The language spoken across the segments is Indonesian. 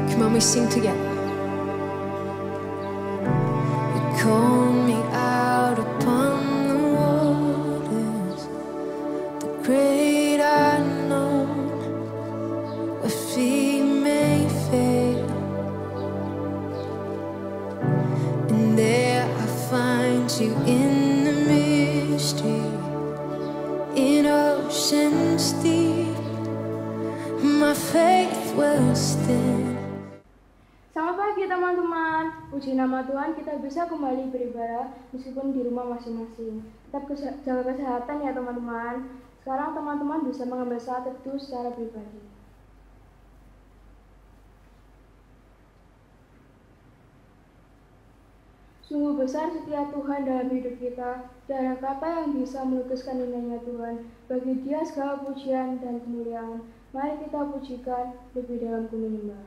Come on, we sing together. You call me out upon the waters, the great unknown, where feet may fail, and there I find you in the mystery, in oceans deep. My faith will stand. Selamat pagi teman-teman. Puji nama Tuhan kita bisa kembali beribadah meskipun di rumah masing-masing. Tetap jaga kesehatan ya teman-teman. Sekarang teman-teman bisa mengambil saat teduh secara pribadi. Sungguh besar setia Tuhan dalam hidup kita. Tidak ada kata yang bisa melukiskan indahnya Tuhan. Bagi Dia segala pujian dan kemuliaan. Mari kita pujikan lebih dalam ku menyembah.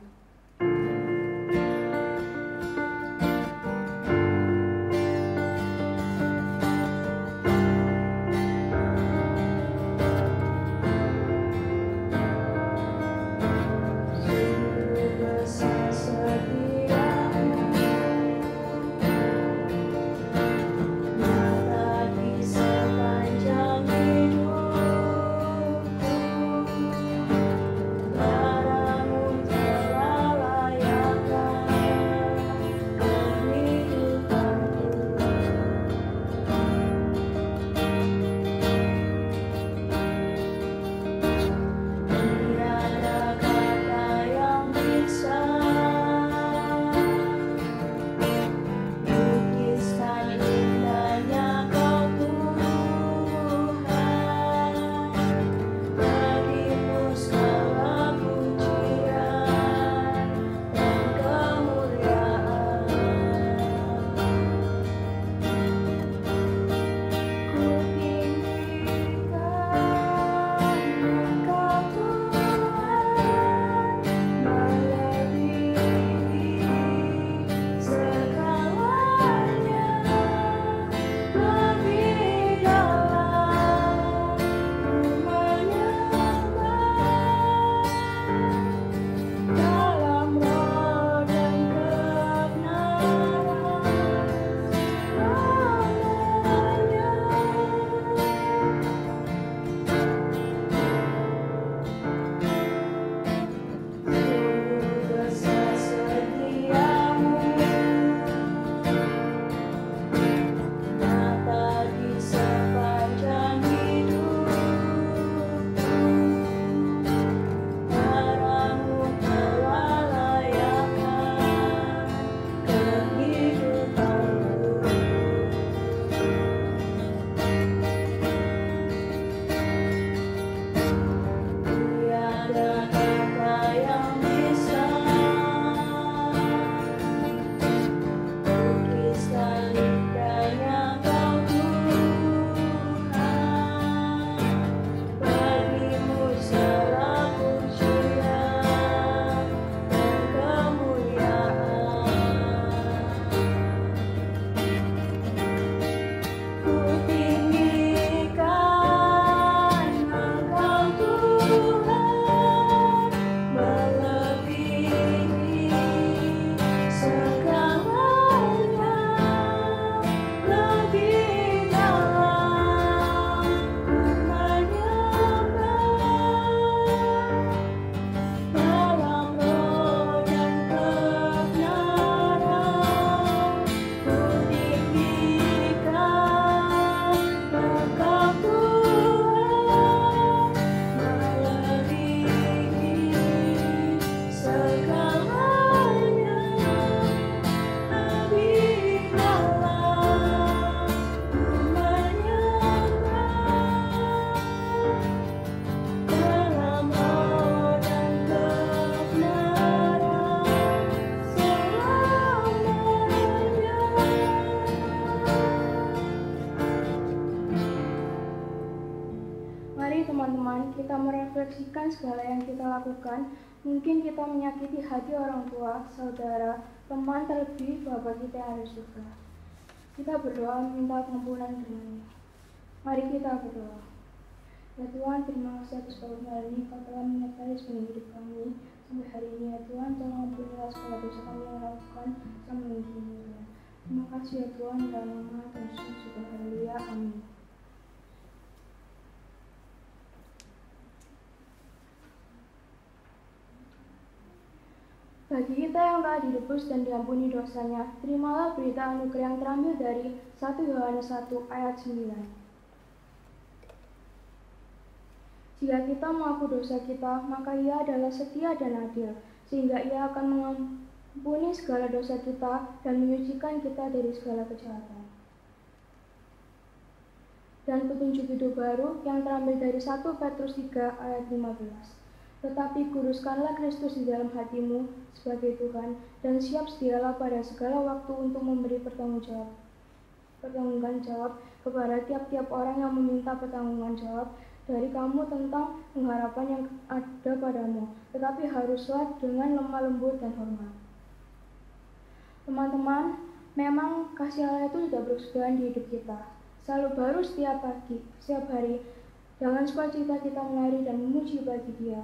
Teman-teman, kita merefleksikan segala yang kita lakukan. Mungkin kita menyakiti hati orang tua, saudara, teman, terlebih Bapa kita yang ada di surga. Kita berdoa minta pengampunan dengannya. Mari kita berdoa. Ya Tuhan, terima kasih atas pelayanan ini. Kau telah menyertai sepanjang hidup kami sampai hari ini. Ya Tuhan, tolong ampunilah segala dosa kami yang lakukan sampai ini. Terima kasih ya Tuhan, dalam nama Tuhan Yesus, syukur haleluya, amin. Bagi kita yang telah ditebus dan diampuni dosanya, terimalah berita anugerah yang terambil dari 1 Yohanes 1 ayat 9. Jika kita mengaku dosa kita, maka Ia adalah setia dan adil, sehingga Ia akan mengampuni segala dosa kita dan menyucikan kita dari segala kejahatan. Dan petunjuk hidup baru yang terambil dari 1 Petrus 3 ayat 15. Tetapi kuduskanlah Kristus di dalam hatimu sebagai Tuhan, dan siap sedialah pada segala waktu untuk memberi pertanggungan jawab kepada tiap-tiap orang yang meminta pertanggungan jawab dari kamu tentang pengharapan yang ada padamu, tetapi haruslah dengan lemah lembut dan hormat. Teman-teman, memang kasih Allah itu tidak berkesudahan di hidup kita, selalu baru setiap pagi, setiap hari. Dengan sukacita kita menari dan memuji bagi Dia.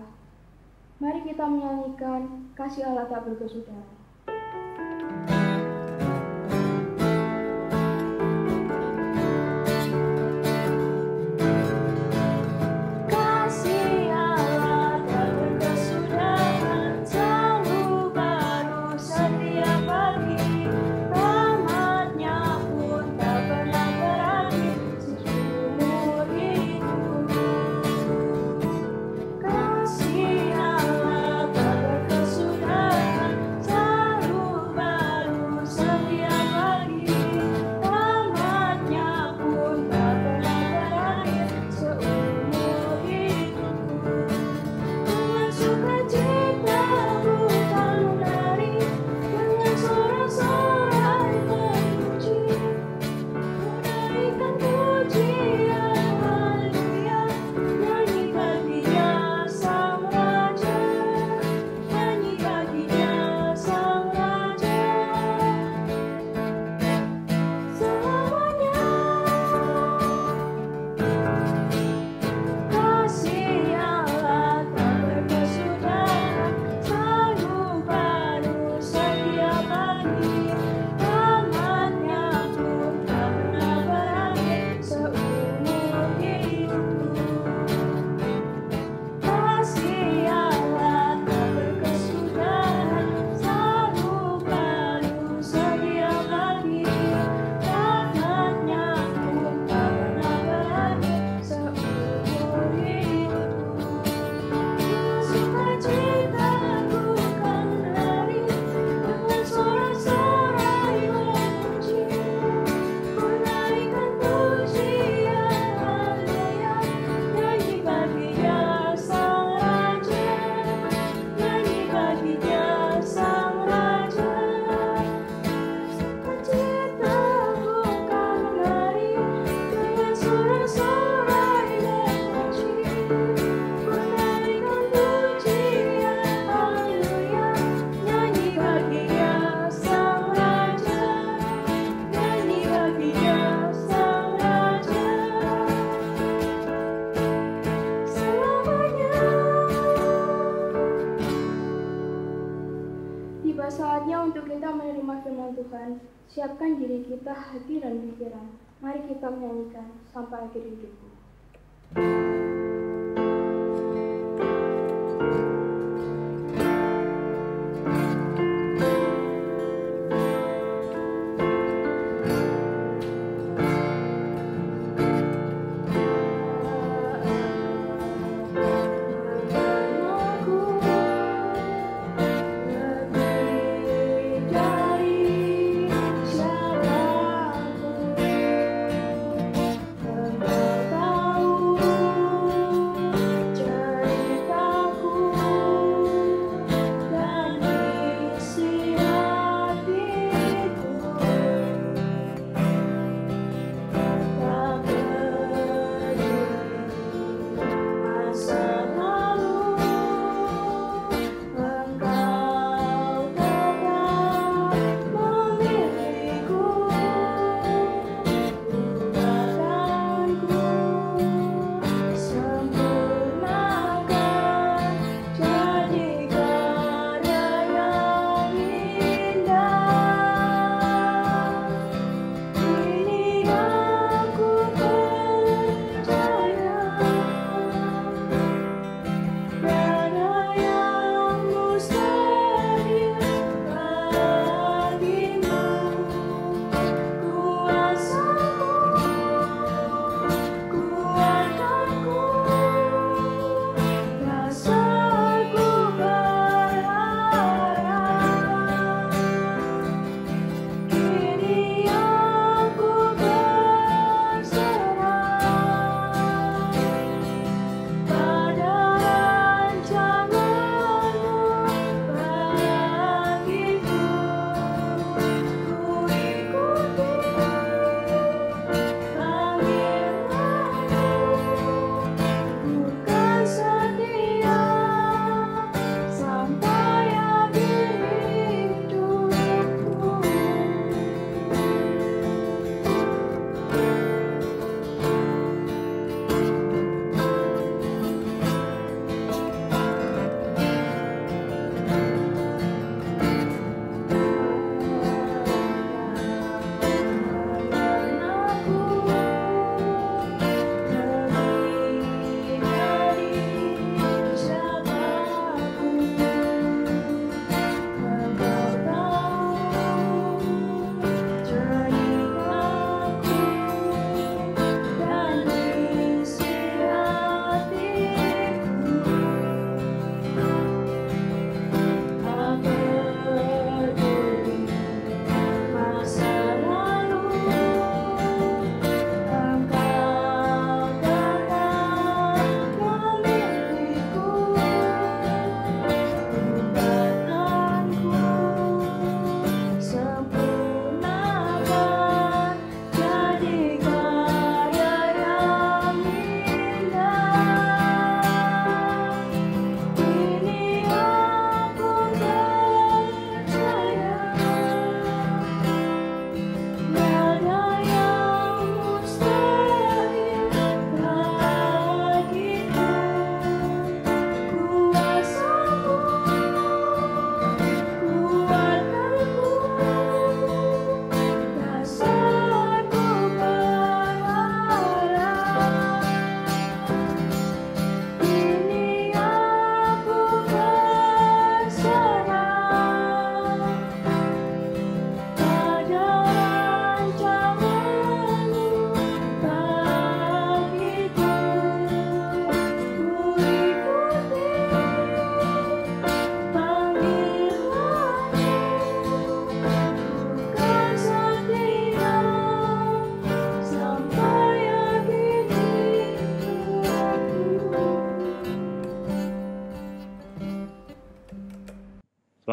Mari kita menyanyikan kasih Allah tak berkesudahan. Tuhan, siapkan diri kita, hati dan pikiran. Mari kita menyanyikan sampai akhir hidupku. Tahu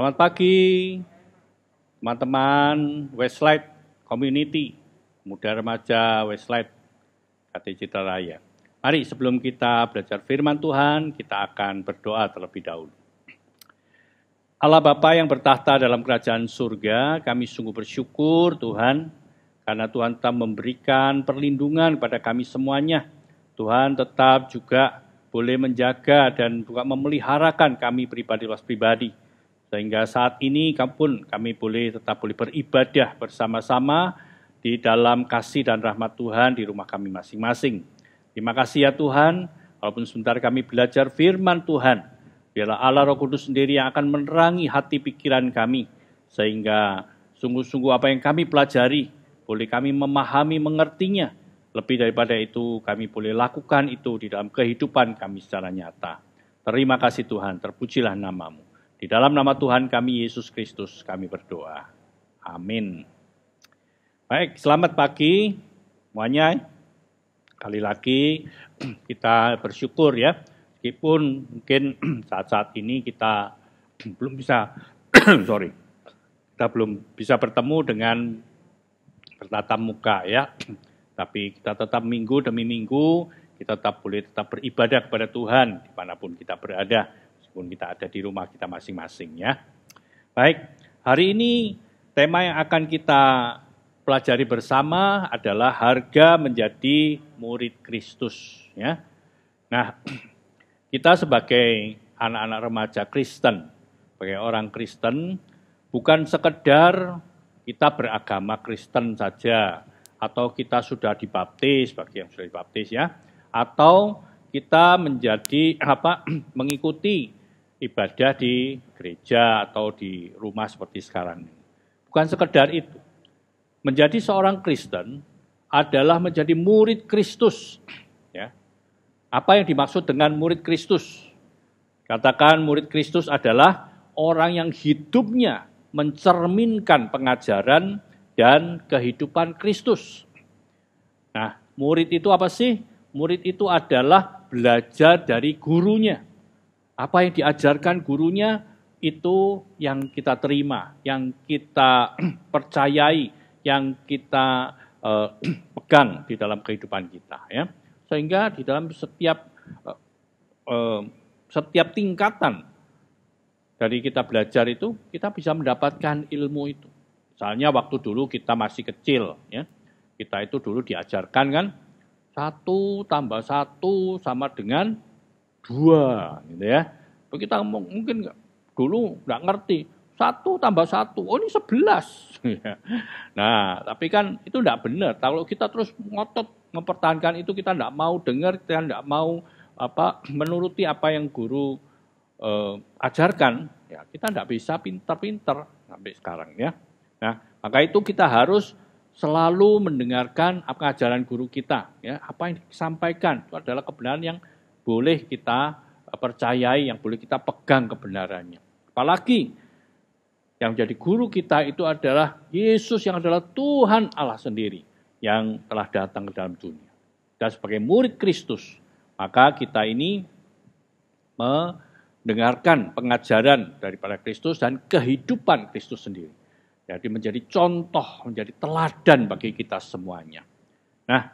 Selamat pagi, teman-teman Westlight Community, Muda Remaja Westlight KT Citra Raya. Mari sebelum kita belajar firman Tuhan, kita akan berdoa terlebih dahulu. Allah Bapa yang bertahta dalam kerajaan surga, kami sungguh bersyukur Tuhan, karena Tuhan tetap memberikan perlindungan kepada kami semuanya. Tuhan tetap juga boleh menjaga dan juga memeliharakan kami pribadi. Sehingga saat ini kami boleh tetap beribadah bersama-sama di dalam kasih dan rahmat Tuhan di rumah kami masing-masing. Terima kasih ya Tuhan, walaupun sebentar kami belajar firman Tuhan, biarlah Allah Roh Kudus sendiri yang akan menerangi hati pikiran kami, sehingga sungguh-sungguh apa yang kami pelajari, boleh kami memahami, mengertinya. Lebih daripada itu, kami boleh lakukan itu di dalam kehidupan kami secara nyata. Terima kasih Tuhan, terpujilah nama-Mu. Di dalam nama Tuhan kami, Yesus Kristus, kami berdoa. Amin. Baik, selamat pagi semuanya. Kali lagi kita bersyukur ya, meskipun mungkin saat-saat ini kita belum bisa, kita belum bisa bertemu dengan bertatap muka ya. Tapi kita tetap minggu demi minggu, kita tetap beribadah kepada Tuhan dimanapun kita berada. Meskipun kita ada di rumah kita masing-masing ya. Baik, hari ini tema yang akan kita pelajari bersama adalah harga menjadi murid Kristus ya. Nah, kita sebagai anak-anak remaja Kristen, sebagai orang Kristen, bukan sekedar kita beragama Kristen saja, atau kita sudah dibaptis, bagi yang sudah dibaptis ya, atau kita mengikuti ibadah di gereja atau di rumah seperti sekarang. Bukan sekedar itu. Menjadi seorang Kristen adalah menjadi murid Kristus. Ya. Apa yang dimaksud dengan murid Kristus? Katakan murid Kristus adalah orang yang hidupnya mencerminkan pengajaran dan kehidupan Kristus. Nah, murid itu apa sih? Murid itu adalah belajar dari gurunya. Apa yang diajarkan gurunya itu yang kita terima, yang kita percayai, yang kita pegang di dalam kehidupan kita. Ya. Sehingga di dalam setiap tingkatan dari kita belajar itu, kita bisa mendapatkan ilmu itu. Misalnya waktu dulu kita masih kecil, ya, kita itu dulu diajarkan kan 1 tambah 1 sama dengan 2, gitu ya. Kita mungkin dulu nggak ngerti 1 tambah 1, oh ini 11. Nah, tapi kan itu nggak benar. Kalau kita terus ngotot mempertahankan itu, kita nggak mau dengar, kita nggak mau menuruti apa yang guru ajarkan, ya kita nggak bisa pintar-pintar sampai sekarang ya. Nah, maka itu kita harus selalu mendengarkan apa ajaran guru kita, ya, apa yang disampaikan itu adalah kebenaran yang boleh kita percayai, yang boleh kita pegang kebenarannya. Apalagi yang menjadi guru kita itu adalah Yesus yang adalah Tuhan Allah sendiri yang telah datang ke dalam dunia. Dan sebagai murid Kristus, maka kita ini mendengarkan pengajaran daripada Kristus dan kehidupan Kristus sendiri. Jadi menjadi contoh, menjadi teladan bagi kita semuanya. Nah,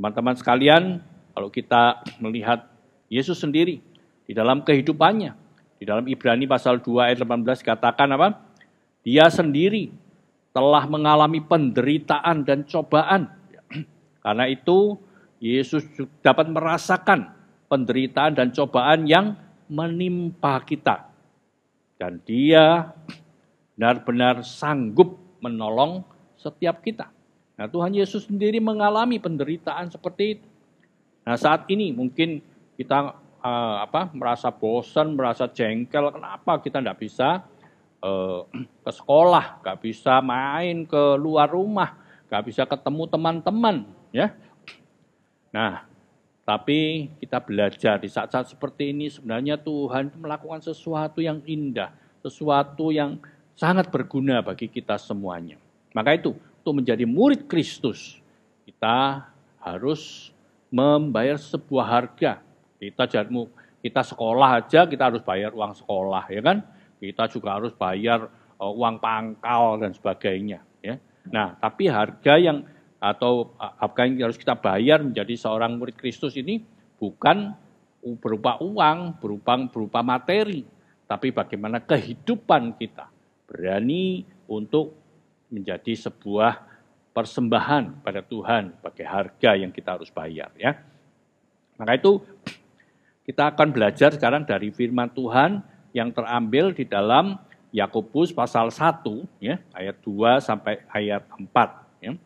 teman-teman sekalian, kalau kita melihat Yesus sendiri di dalam kehidupannya, di dalam Ibrani pasal 2 ayat 18 katakan apa? Dia sendiri telah mengalami penderitaan dan cobaan. Karena itu Yesus dapat merasakan penderitaan dan cobaan yang menimpa kita. Dan dia benar-benar sanggup menolong setiap kita. Nah, Tuhan Yesus sendiri mengalami penderitaan seperti itu. Nah, saat ini mungkin kita merasa bosan, merasa jengkel. Kenapa kita tidak bisa ke sekolah, nggak bisa main ke luar rumah, nggak bisa ketemu teman-teman, ya? Nah, tapi kita belajar di saat-saat seperti ini sebenarnya Tuhan melakukan sesuatu yang indah, sesuatu yang sangat berguna bagi kita semuanya. Maka itu, untuk menjadi murid Kristus, kita harus membayar sebuah harga. Kita sekolah aja, kita harus bayar uang sekolah, ya kan? kita juga harus bayar uang pangkal dan sebagainya. Ya. Nah, tapi harga yang harus kita bayar menjadi seorang murid Kristus ini bukan berupa uang, berupa materi, tapi bagaimana kehidupan kita berani untuk menjadi sebuah persembahan pada Tuhan sebagai harga yang kita harus bayar. Ya. Maka itu kita akan belajar sekarang dari firman Tuhan yang terambil di dalam Yakobus pasal 1, ya, ayat 2 sampai ayat 4. Ya.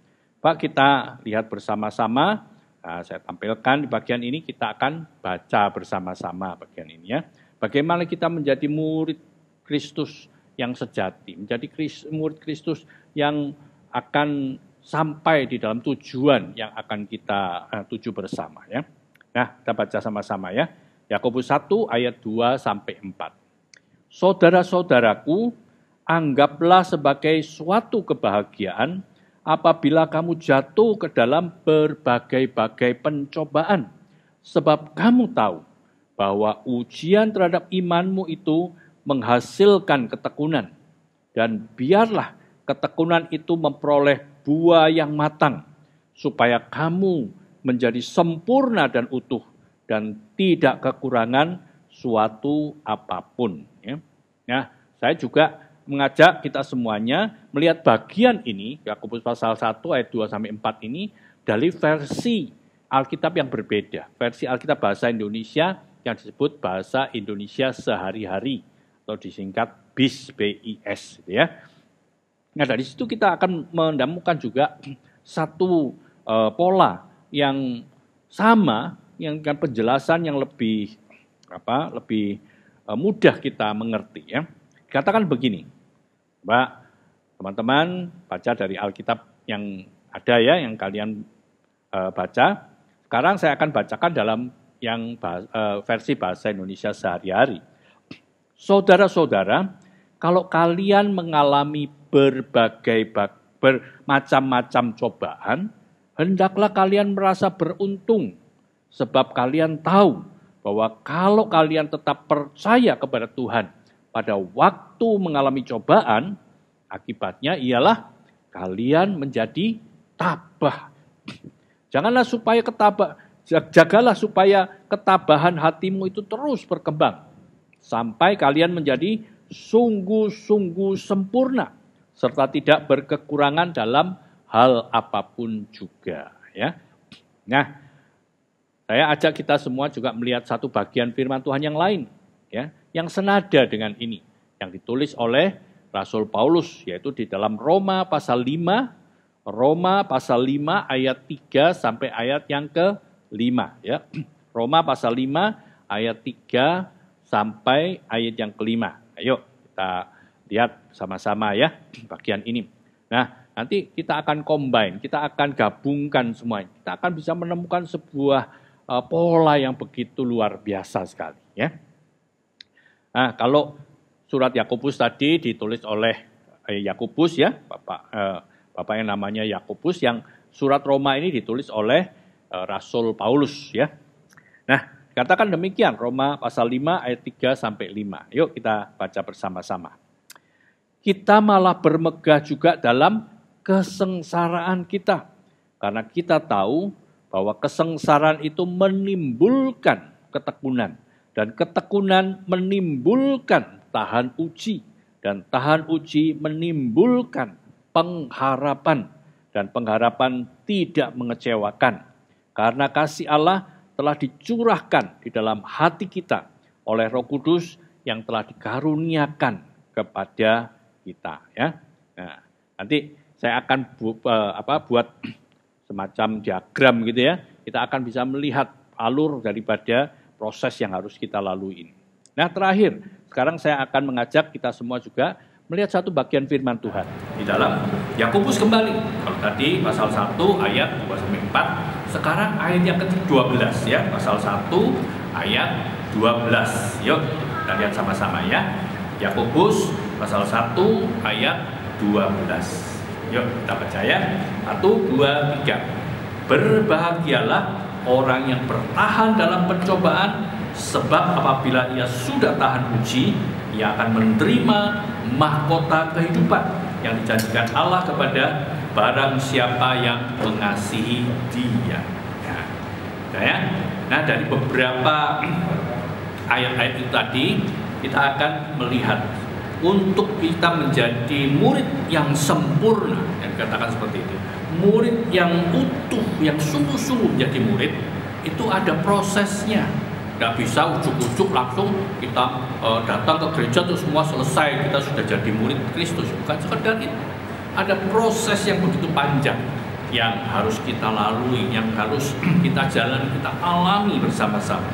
Pak, kita lihat bersama-sama. Nah, saya tampilkan di bagian ini, kita akan baca bersama-sama bagian ini. Ya. Bagaimana kita menjadi murid Kristus yang sejati, menjadi murid Kristus yang akan sampai di dalam tujuan yang akan kita tuju bersama. Ya. Nah, kita baca sama-sama ya. Yakobus 1 ayat 2 sampai 4. Saudara-saudaraku, anggaplah sebagai suatu kebahagiaan apabila kamu jatuh ke dalam berbagai-bagai pencobaan, sebab kamu tahu bahwa ujian terhadap imanmu itu menghasilkan ketekunan, dan biarlah ketekunan itu memperoleh buah yang matang, supaya kamu menjadi sempurna dan utuh, dan tidak kekurangan suatu apapun. Ya. Nah, saya juga mengajak kita semuanya melihat bagian ini, Yakobus pasal 1 ayat 2 sampai 4 ini, dari versi Alkitab yang berbeda. Versi Alkitab bahasa Indonesia yang disebut bahasa Indonesia sehari-hari, atau disingkat BIS, BIS. Ya. Nah, dari situ kita akan menemukan juga satu pola yang sama, yang penjelasan yang lebih mudah kita mengerti. Ya. Katakan begini, Mbak, teman-teman baca dari Alkitab yang ada ya, yang kalian baca. Sekarang saya akan bacakan dalam yang versi bahasa Indonesia sehari-hari. Saudara-saudara, kalau kalian mengalami bermacam-macam cobaan, hendaklah kalian merasa beruntung, sebab kalian tahu bahwa kalau kalian tetap percaya kepada Tuhan pada waktu mengalami cobaan, akibatnya ialah kalian menjadi tabah. Jagalah supaya ketabahan hatimu itu terus berkembang, sampai kalian menjadi sungguh-sungguh sempurna, serta tidak berkekurangan dalam hal apapun juga. Ya. Nah, saya ajak kita semua juga melihat satu bagian firman Tuhan yang lain, ya, yang senada dengan ini, yang ditulis oleh Rasul Paulus, yaitu di dalam Roma pasal 5 ayat 3 sampai ayat yang ke-5. Ya. Roma pasal 5 ayat 3 sampai ayat yang ke-5. Ayo kita lihat sama-sama ya bagian ini. Nah, nanti kita akan combine, kita akan gabungkan semuanya. Kita akan bisa menemukan sebuah pola yang begitu luar biasa sekali. Ya. Nah, kalau surat Yakobus tadi ditulis oleh Yakobus ya, Bapak yang namanya Yakobus, yang surat Roma ini ditulis oleh Rasul Paulus ya. Nah, katakan demikian Roma pasal 5 ayat 3 sampai 5. Yuk kita baca bersama-sama. Kita malah bermegah juga dalam kesengsaraan kita, karena kita tahu bahwa kesengsaraan itu menimbulkan ketekunan, dan ketekunan menimbulkan tahan uji, dan tahan uji menimbulkan pengharapan, dan pengharapan tidak mengecewakan, karena kasih Allah telah dicurahkan di dalam hati kita oleh Roh Kudus yang telah dikaruniakan kepada kita. Ya. Nah, nanti saya akan buat semacam diagram gitu ya. Kita akan bisa melihat alur daripada proses yang harus kita lalui ini. Nah, terakhir, sekarang saya akan mengajak kita semua juga melihat satu bagian firman Tuhan di dalam Yakobus kembali. Kalau tadi pasal 1 ayat 2-4, sekarang ayat yang ke-12 ya, pasal 1 ayat 12. Yuk, kita lihat sama-sama ya. Yakobus pasal 1 ayat 12. Yuk kita baca ya. 1, 2, 3. Berbahagialah orang yang bertahan dalam pencobaan, sebab apabila ia sudah tahan uji, ia akan menerima mahkota kehidupan yang dijanjikan Allah kepada barang siapa yang mengasihi Dia. Nah, dari beberapa ayat-ayat itu tadi kita akan melihat untuk kita menjadi murid yang sempurna, yang dikatakan seperti itu, murid yang utuh, yang sungguh-sungguh menjadi murid, itu ada prosesnya. Tidak bisa ujuk-ujuk langsung kita datang ke gereja terus semua selesai kita sudah jadi murid Kristus. Bukan sekedar itu, ada proses yang begitu panjang yang harus kita lalui, yang harus kita jalani, kita alami bersama-sama.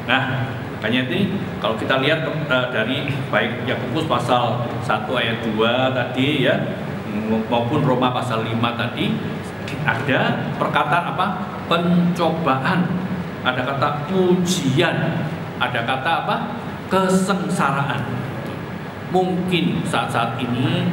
Nah, makanya ini kalau kita lihat dari baik Yakobus pasal 1 ayat 2 tadi ya, maupun Roma pasal 5 tadi, ada perkataan apa? Pencobaan, ada kata ujian, ada kata apa? Kesengsaraan. Mungkin saat-saat ini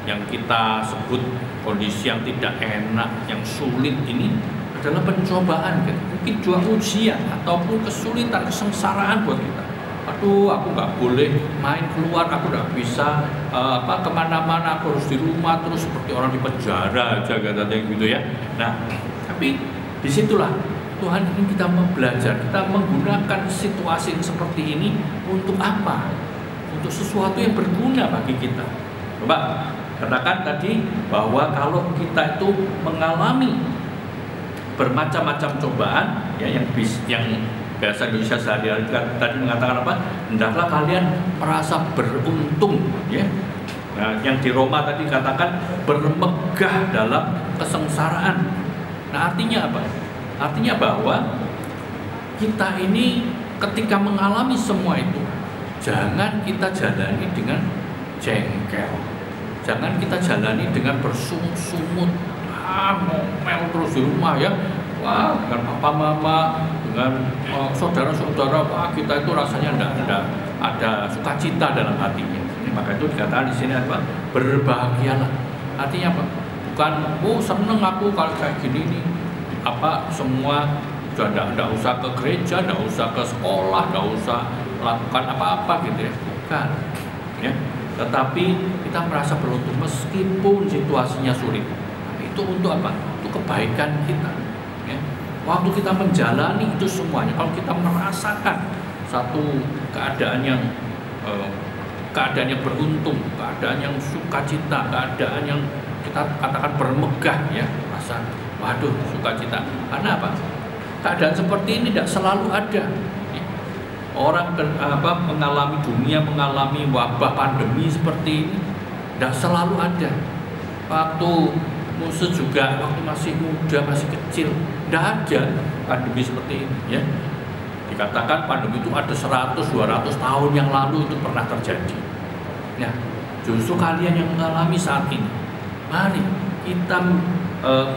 yang kita sebut kondisi yang tidak enak, yang sulit ini adalah pencobaan, gitu. Mungkin juga ujian ataupun kesulitan, kesengsaraan buat kita. Aduh, aku nggak boleh main keluar, aku nggak bisa kemana-mana, aku harus di rumah terus seperti orang di penjara aja, katanya gitu ya. Nah, tapi disitulah Tuhan ingin kita belajar, kita menggunakan situasi seperti ini untuk apa? Untuk sesuatu yang berguna bagi kita. Coba katakan tadi bahwa kalau kita itu mengalami bermacam-macam cobaan, ya, yang bahasa Indonesia sehari-hari tadi mengatakan apa? Hendaklah kalian merasa beruntung, ya. Nah, yang di Roma tadi katakan bermegah dalam kesengsaraan. Nah, artinya apa? Artinya bahwa kita ini ketika mengalami semua itu, jangan kita jalani dengan jengkel, jangan kita jalani dengan bersungut-sungut, ngomel terus di rumah ya, wah dengan papa mama, dengan saudara-saudara, wah kita itu rasanya enggak ada sukacita dalam hatinya. Maka itu dikatakan di sini apa? Berbahagialah. Artinya apa? Bukan, oh seneng aku kalau kayak gini nih, apa semua sudah enggak usah ke gereja, enggak usah ke sekolah, enggak usah lakukan apa-apa gitu ya. Bukan, ya. Tetapi kita merasa beruntung meskipun situasinya sulit. Tapi itu untuk apa? Untuk kebaikan kita. Ya. Waktu kita menjalani itu semuanya, kalau kita merasakan satu keadaan yang beruntung, keadaan yang sukacita, keadaan yang kita katakan bermegah, ya, rasa waduh sukacita. Karena apa? Keadaan seperti ini tidak selalu ada. Orang mengalami dunia, mengalami wabah pandemi seperti ini tidak selalu ada. Waktu Musa juga waktu masih muda, masih kecil, tidak ada pandemi seperti ini, ya. Dikatakan pandemi itu ada 100-200 tahun yang lalu itu pernah terjadi. Nah, justru kalian yang mengalami saat ini, mari kita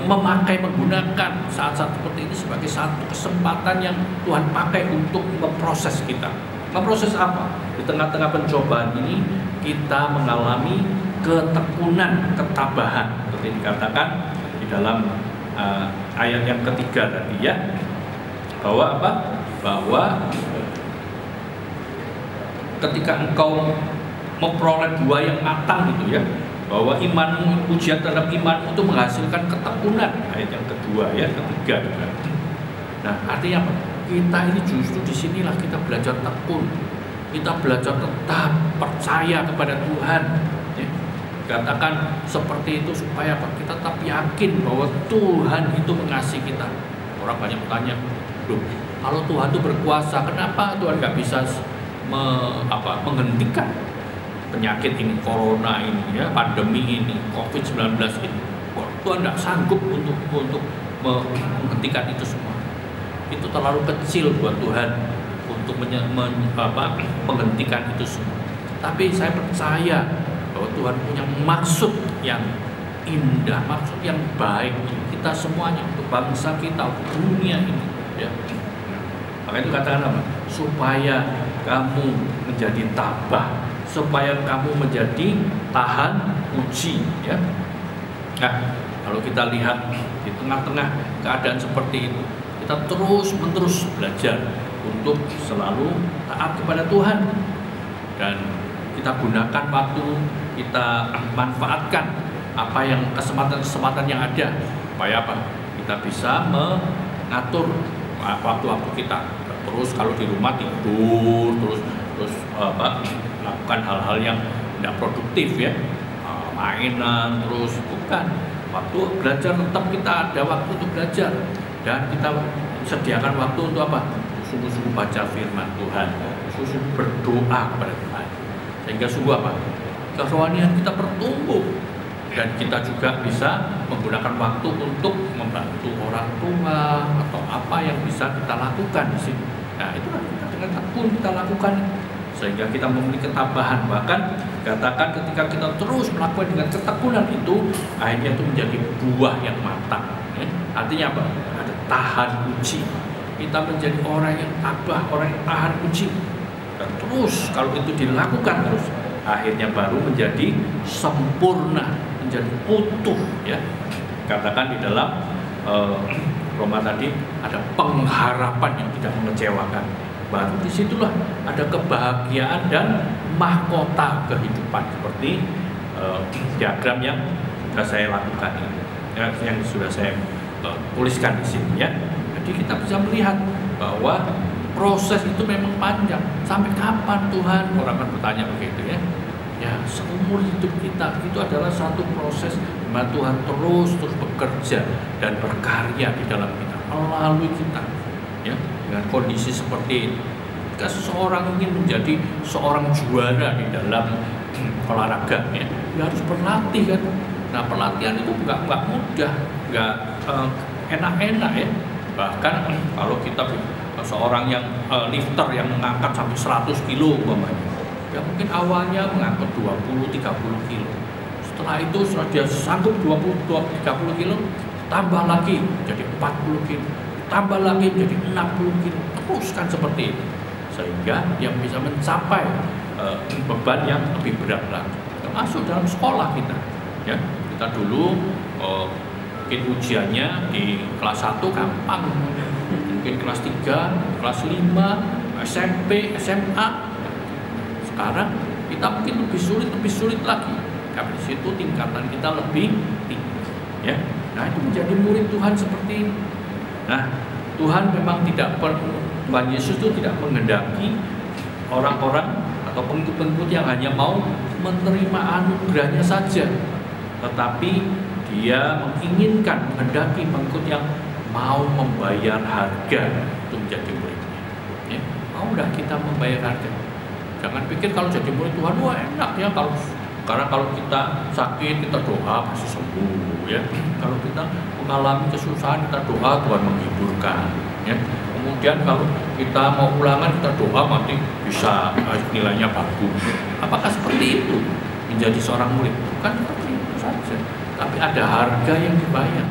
menggunakan saat-saat seperti ini sebagai satu kesempatan yang Tuhan pakai untuk memproses kita. Memproses apa? Di tengah-tengah pencobaan ini kita mengalami ketekunan, ketabahan, seperti dikatakan di dalam ayat yang ketiga tadi, ya, bahwa apa? Bahwa ketika engkau memperoleh buah yang matang gitu, ya, bahwa imanmu, ujian terhadap iman itu menghasilkan ketekunan. Ayat yang kedua, ya, ketiga. Nah, artinya apa? Kita ini justru disinilah kita belajar tekun, kita belajar tetap percaya kepada Tuhan. Ya. Katakan seperti itu supaya apa? Kita tetap yakin bahwa Tuhan itu mengasihi kita. Orang banyak bertanya, loh, kalau Tuhan itu berkuasa, kenapa Tuhan nggak bisa menghentikan penyakit ini, corona ini, ya, pandemi ini, COVID-19 ini? Tuhan tidak sanggup untuk menghentikan itu semua. Itu terlalu kecil buat Tuhan untuk menghentikan itu semua. Tapi saya percaya bahwa Tuhan punya maksud yang indah, maksud yang baik untuk kita semuanya, untuk bangsa kita, untuk dunia ini, ya. Maka itu katakan apa? Supaya kamu menjadi tabah, supaya kamu menjadi tahan uji, ya. Nah, kalau kita lihat di tengah-tengah keadaan seperti itu, kita terus-menerus belajar untuk selalu taat kepada Tuhan. Dan kita gunakan waktu, kita manfaatkan apa yang kesempatan-kesempatan yang ada, supaya apa? Kita bisa mengatur waktu-waktu kita. Terus kalau di rumah tidur, terus melakukan hal-hal yang tidak produktif ya, mainan, terus bukan. Waktu belajar tetap kita ada waktu untuk belajar, dan kita sediakan waktu untuk apa? Sungguh-sungguh baca firman Tuhan, sungguh berdoa kepada Tuhan, sehingga sungguh apa? Kerohanian kita bertumbuh, dan kita juga bisa menggunakan waktu untuk membantu orang tua atau apa yang bisa kita lakukan di sini. Nah, itu kita dengan tekun kita lakukan, sehingga kita memiliki ketabahan. Bahkan katakan ketika kita terus melakukan dengan ketekunan itu, akhirnya itu menjadi buah yang matang. Ya. Artinya apa? Ada tahan uji. Kita menjadi orang yang tabah, orang yang tahan uji. Dan terus kalau itu dilakukan terus, akhirnya baru menjadi sempurna, menjadi utuh. Ya. Katakan di dalam Roma tadi ada pengharapan yang tidak mengecewakan. Baru disitulah ada kebahagiaan dan mahkota kehidupan, seperti diagram yang sudah saya lakukan ini, yang sudah saya tuliskan di sini ya. Jadi kita bisa melihat bahwa proses itu memang panjang. Sampai kapan Tuhan? Orang akan bertanya begitu ya. Ya, seumur hidup kita itu adalah satu proses di mana Tuhan terus bekerja dan berkarya di dalam kita, melalui kita ya, dengan kondisi seperti ini. Jika seseorang ingin menjadi seorang juara di dalam olahraga ya, dia harus berlatih kan. Nah, pelatihan itu nggak mudah, nggak enak-enak ya. Bahkan kalau kita seorang yang lifter yang mengangkat sampai 100 kilo umpamanya, ya mungkin awalnya mengangkat 20-30 kilo. Setelah itu setelah dia sanggup 20-30 kilo, tambah lagi jadi 40 kilo, tambah lagi jadi 60 kilo, teruskan seperti itu, sehingga dia bisa mencapai beban yang lebih berat lagi. Termasuk dalam sekolah kita ya, kita dulu mungkin ujiannya di kelas 1 gampang, mungkin kelas 3, kelas 5, SMP, SMA. Sekarang kita mungkin lebih sulit lagi, karena di situ tingkatan kita lebih tinggi ya. Nah, itu menjadi murid Tuhan seperti ini. Nah, Tuhan memang Tuhan Yesus itu tidak menghendaki orang-orang atau pengikut-pengikut yang hanya mau menerima anugerahnya saja, tetapi Dia menghendaki pengikut yang mau membayar harga untuk menjadi muridnya ya. Mau nggak kita membayar harga? Jangan pikir kalau jadi murid Tuhan, wah enak ya, karena kalau kita sakit kita doa pasti sembuh ya. Kalau kita mengalami kesusahan kita doa, Tuhan menghiburkan ya. Kemudian kalau kita mau ulangan kita doa nanti bisa nilainya bagus. Apakah seperti itu menjadi seorang murid? Bukan seperti itu saja, tapi ada harga yang dibayar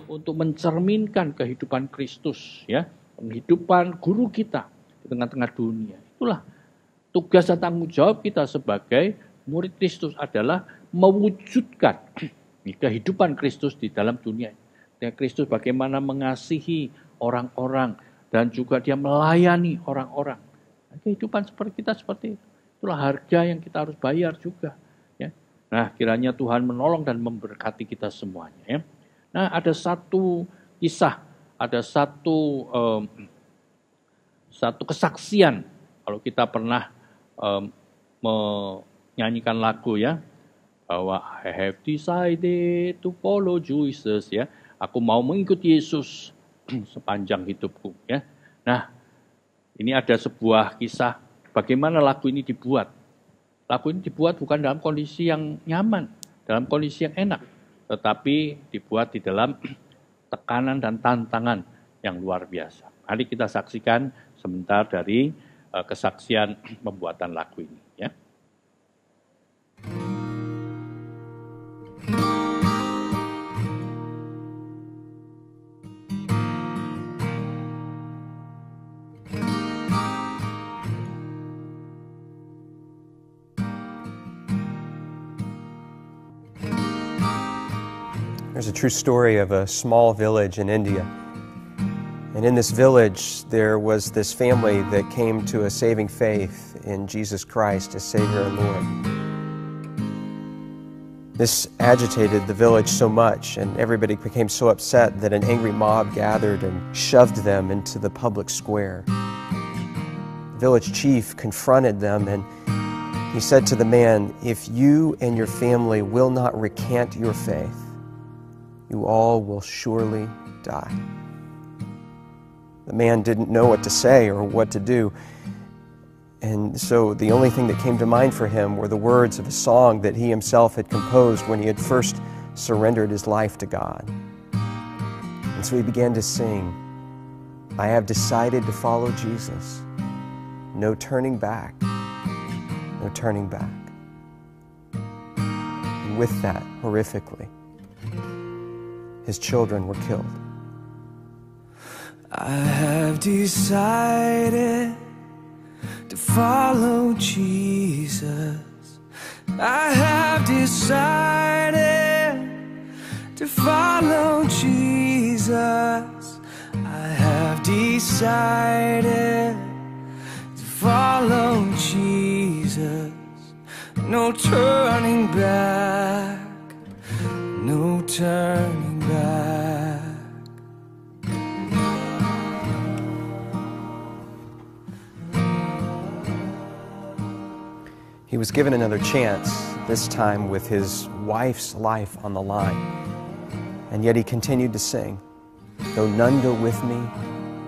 untuk mencerminkan kehidupan Kristus ya, kehidupan guru kita di tengah-tengah dunia. Itulah tugas dan tanggung jawab kita sebagai murid Kristus, adalah mewujudkan kehidupan Kristus di dalam dunia. Dan Kristus bagaimana mengasihi orang-orang dan juga Dia melayani orang-orang. Nah, kehidupan seperti kita seperti itu. Itulah harga yang kita harus bayar juga. Ya. Nah, kiranya Tuhan menolong dan memberkati kita semuanya. Ya. Nah, ada satu kisah, ada satu kesaksian. Kalau kita pernah menyanyikan lagu ya, bahwa I have decided to follow Jesus ya, aku mau mengikuti Yesus sepanjang hidupku ya. Nah, ini ada sebuah kisah bagaimana lagu ini dibuat. Lagu ini dibuat bukan dalam kondisi yang nyaman, dalam kondisi yang enak, tetapi dibuat di dalam tekanan dan tantangan yang luar biasa. Mari kita saksikan sebentar dari kesaksian pembuatan lagu ini ya. There's a true story of a small village in India. And in this village, there was this family that came to a saving faith in Jesus Christ as Savior and Lord. This agitated the village so much, and everybody became so upset that an angry mob gathered and shoved them into the public square. The village chief confronted them, and he said to the man, "If you and your family will not recant your faith, you all will surely die." The man didn't know what to say or what to do, and so the only thing that came to mind for him were the words of a song that he himself had composed when he had first surrendered his life to God. And so he began to sing, "I have decided to follow Jesus. No turning back, no turning back." And with that, horrifically, his children were killed. I have decided to follow Jesus. I have decided to follow Jesus. I have decided to follow Jesus. No turning back, no turning back. He was given another chance, this time with his wife's life on the line. And yet he continued to sing, "Though none go with me,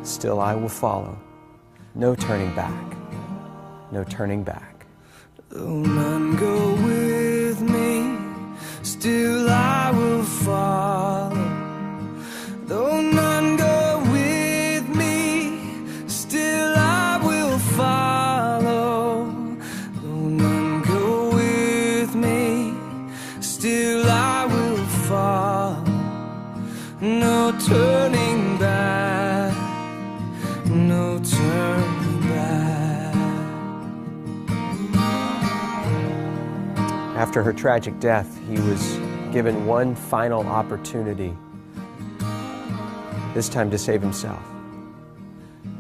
still I will follow. No turning back, no turning back." Though none go with me, still I will follow. Though none go with me, still I will follow. Though none go with me, still I will follow. No turning back, no turning back. After her tragic death, he was given one final opportunity, this time to save himself.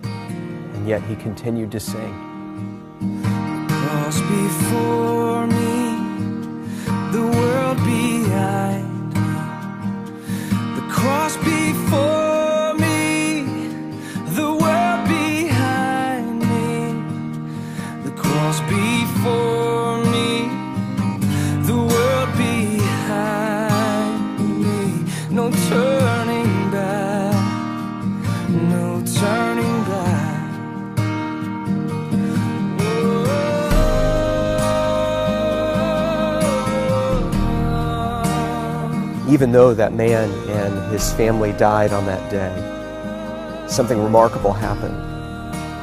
And yet he continued to sing. Cross before me, the world behind me. The cross before me, the world behind me. The cross before me, the world behind me. No turning back, no turning back. Even though that man and his family died on that day, something remarkable happened.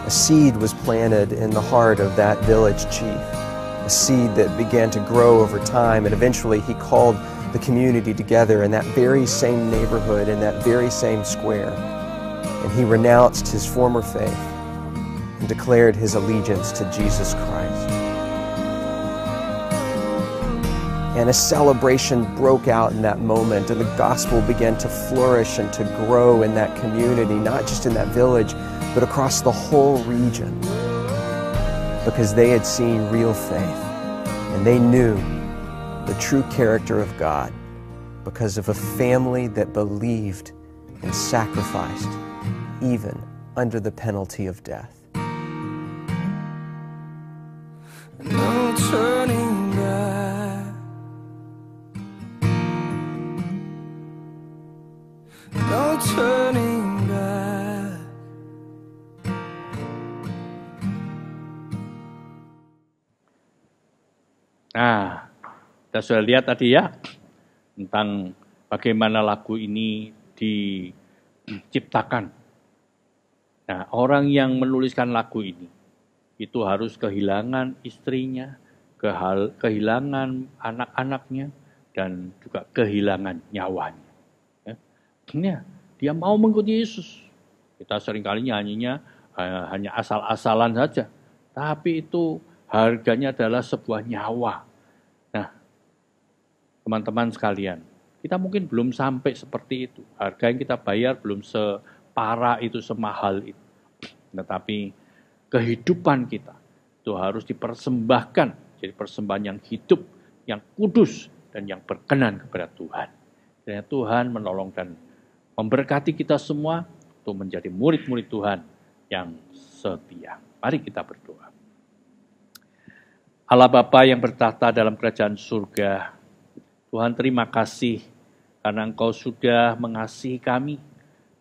A seed was planted in the heart of that village chief, a seed that began to grow over time, and eventually he called the community together in that very same neighborhood, in that very same square, and he renounced his former faith and declared his allegiance to Jesus Christ. And a celebration broke out in that moment, and the gospel began to flourish and to grow in that community, not just in that village, but across the whole region, because they had seen real faith, and they knew the true character of God because of a family that believed and sacrificed, even under the penalty of death. No turning back, no turning back. Nah, kita sudah lihat tadi ya, tentang bagaimana lagu ini diciptakan. Nah, orang yang menuliskan lagu ini, itu harus kehilangan istrinya, kehilangan anak-anaknya, dan juga kehilangan nyawanya. Ya, dia mau mengikuti Yesus. Kita seringkali nyanyinya hanya asal-asalan saja, tapi itu harganya adalah sebuah nyawa. Nah, teman-teman sekalian, kita mungkin belum sampai seperti itu. Harga yang kita bayar belum separah itu, semahal itu. Tetapi kehidupan kita itu itu harus dipersembahkan jadi persembahan yang hidup, yang kudus, dan yang berkenan kepada Tuhan. Dan Tuhan menolong dan memberkati kita semua untuk menjadi murid-murid Tuhan yang setia. Mari kita berdoa. Allah Bapa yang bertahta dalam kerajaan surga, Tuhan terima kasih karena Engkau sudah mengasihi kami.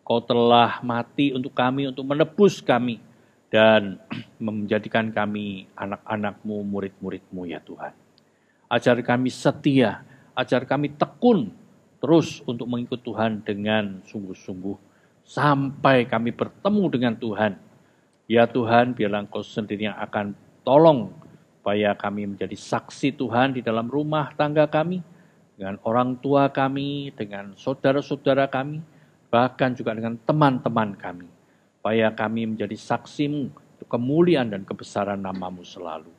Engkau telah mati untuk kami, untuk menebus kami, dan menjadikan kami anak-anak-Mu, murid-murid-Mu ya Tuhan. Ajar kami setia, ajar kami tekun terus untuk mengikut Tuhan dengan sungguh-sungguh sampai kami bertemu dengan Tuhan. Ya Tuhan, biarlah Engkau sendiri yang akan tolong supaya kami menjadi saksi Tuhan di dalam rumah tangga kami, dengan orang tua kami, dengan saudara-saudara kami, bahkan juga dengan teman-teman kami, supaya kami menjadi saksi-Mu untuk kemuliaan dan kebesaran nama-Mu selalu.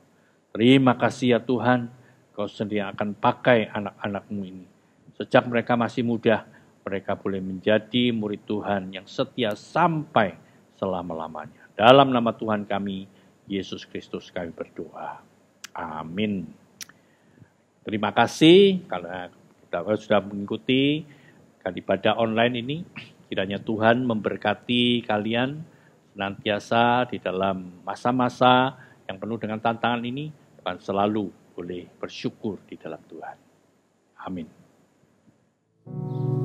Terima kasih ya Tuhan, Kau sendiri akan pakai anak-anak-Mu ini. Sejak mereka masih muda, mereka boleh menjadi murid Tuhan yang setia sampai selama-lamanya. Dalam nama Tuhan kami, Yesus Kristus, kami berdoa. Amin. Terima kasih karena kita sudah mengikuti ibadah online ini. Kiranya Tuhan memberkati kalian senantiasa di dalam masa-masa yang penuh dengan tantangan ini. Dan selalu boleh bersyukur di dalam Tuhan. Amin.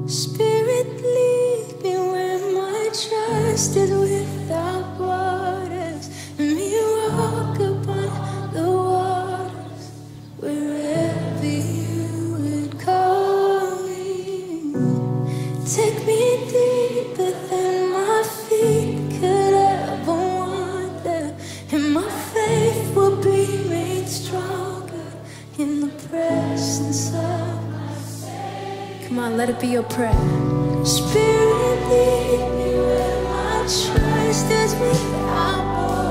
Spirit, lead me where my trust is without borders. Let me walk upon the waters wherever you would call me. Take me deeper than my feet could ever wander, and my faith will be made stronger in the presence of. Come on, let it be your prayer. Spirit, lead me where my trust is without borders.